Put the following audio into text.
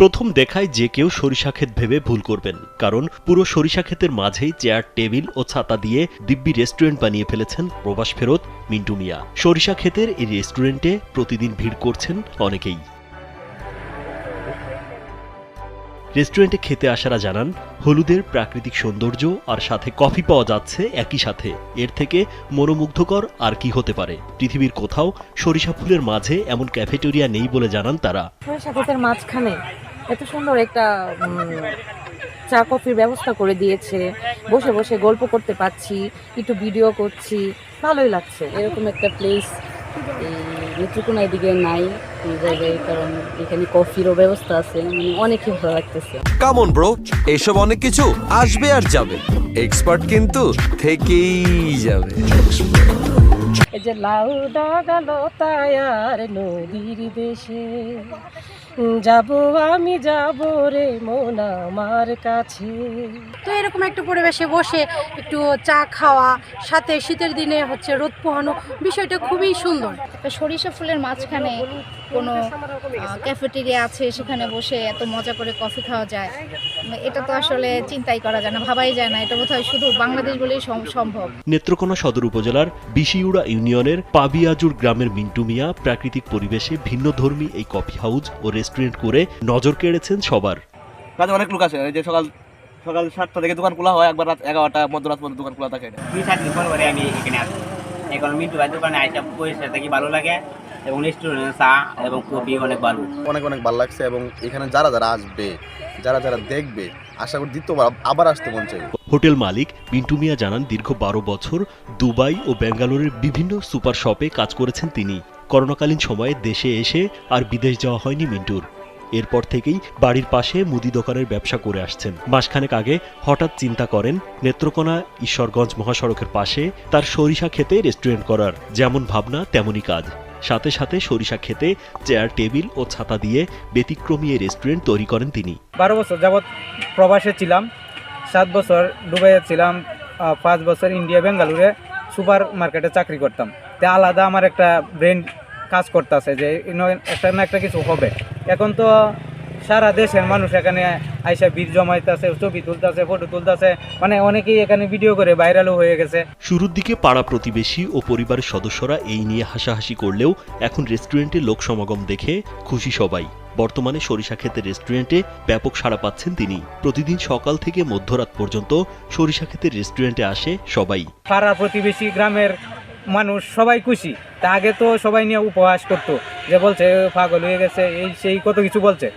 প্রথম দেখায় যে কেউ সরিষা ক্ষেত ভেবে ভুল করবেন, কারণ পুরো সরিষা ক্ষেতের মাঝেই চেয়ার, টেবিল ও ছাতা দিয়ে দিব্যি রেস্টুরেন্ট বানিয়ে ফেলেছেন প্রবাস ফেরত মিন্টু মিয়া। সরিষা ক্ষেতের এই রেস্টুরেন্টে প্রতিদিন ভিড় করছেন অনেকেই। রেস্টুরেন্টে খেতে আসারা জানান, হলুদের প্রাকৃতিক সৌন্দর্য আর সাথে কফি পাওয়া যাচ্ছে একই সাথে। এর থেকে মনোমুগ্ধকর আর কি হতে পারে? পৃথিবীর কোথাও সরিষা ফুলের মাঝে এমন ক্যাফেটেরিয়া নেই বলে জানান তারা। সরিষা ক্ষেতের মাঝখানে এত সুন্দর একটা চা কফির ব্যবস্থা করে দিয়েছে, বসে বসে গল্প করতে পারছি, একটু ভিডিও করছি, ভালোই লাগছে। এরকম একটা প্লেস এই নেত্রকোনা এদিকে নাই এই জায়গায়, কারণ এখানে কফিরও ব্যবস্থা আছে, মানে অনেকই ভালো লাগতেছে। কাম অন ব্রো, এসব অনেক কিছু আসবে আর যাবে, এক্সপার্ট কিন্তু থেকেই যাবে। এই যে লাউ ডাগালো তায়ার নদীর দেশে, যাব আমি যাব রে মন আমার কাছে। তো এরকম একটা পরিবেশে বসে একটু চা খাওয়া, সাথে শীতের দিনে হচ্ছে রোদ পোহানো, বিষয়টা খুবই সুন্দর। সরিষা ফুলের মাঝখানে কোনো ক্যাফেটেরিয়া আছে, সেখানে বসে এত মজা করে কফি খাওয়া যায়, এটা তো আসলে চিন্তাই করা যায় না, ভাবাই যায় না। এটা বোধহয় শুধু বাংলাদেশ বলেই সম্ভব। নেত্রকোনা সদর উপজেলার বিশিউড়া ইউনিয়নের পাবিয়াজুর গ্রামের মিন্টু মিয়া প্রাকৃতিক পরিবেশে ভিন্নধর্মী এই কফি হাউস ও রেস্টুরেন্ট করে নজর কেড়েছেন সবার। কাজে অনেক লোক আসে, এই যে সকাল 7টা থেকে দোকান খোলা হয়, একবার রাত 11টা মধ্যরাত পর্যন্ত দোকান খোলা থাকে। 2-4 দিন পরে আমি এখানে আসি। এখন মিন্টু ভাই দোকানে আইসা বসে থাকি, ভালো লাগে, এবং রেস্টুরেন্টে চা এবং কফি অনেক ভালো। অনেক ভালো লাগছে, এবং এখানে যারা আসবে, যারা দেখবে, আশা করি দ্বিতীয়বার আবার আসতে মন চাই। হোটেল মালিক মিন্টু মিয়া জানান, দীর্ঘ 12 বছর দুবাই ও বেঙ্গালুরুর বিভিন্ন সুপার শপে কাজ করেছেন তিনি। করোনাকালীন সময়ে দেশে এসে আর বিদেশ যাওয়া হয়নি মিন্টুর। এরপর থেকেই বাড়ির পাশে মুদি দোকানের ব্যবসা করে আসছেন। মাসখানেক আগে হঠাৎ চিন্তা করেন নেত্রকোনা ঈশ্বরগঞ্জ মহাসড়কের পাশে তার সরিষা ক্ষেতে রেস্টুরেন্ট করার। যেমন ভাবনা তেমনই কাজ। সাথে সাথে সরিষা ক্ষেতে চেয়ার, টেবিল ও ছাতা দিয়ে ব্যতিক্রমী এই রেস্টুরেন্ট তৈরি করেন তিনি। 12 বছর যাবৎ প্রবাসে ছিলাম, 7 বছর দুবাইয়ে ছিলাম, 5 বছর ইন্ডিয়া বেঙ্গালুরে সুপার মার্কেটে চাকরি করতাম। তে আলাদা আমার একটা ব্রেন কাজ করতেছে যে একটা না একটা কিছু হবে। এখন তো সারা দেশের মানুষ এখানে আইসা ভিড় জমাইতেছে, ছবি তুলতেছে, ফটো তুলতেছে, মানে অনেকেই এখানে ভিডিও করে ভাইরালও হয়ে গেছে। শুরুর দিকে পাড়া প্রতিবেশী ও পরিবারের সদস্যরা এই নিয়ে হাসাহাসি করলেও এখন রেস্টুরেন্টে লোক সমাগম দেখে খুশি সবাই। বর্তমানে সরিষা ক্ষেতের রেস্টুরেন্টে ব্যাপক সাড়া পাচ্ছেন তিনি। প্রতিদিন সকাল থেকে মধ্যরাত পর্যন্ত সরিষা ক্ষেতের রেস্টুরেন্টে আসে সবাই। পাড়া প্রতিবেশী গ্রামের মানুষ সবাই খুশি। তা আগে তো সবাই নিয়ে উপহাস করতো, যে বলছে পাগল হয়ে গেছে, এই সেই কত কিছু বলছে।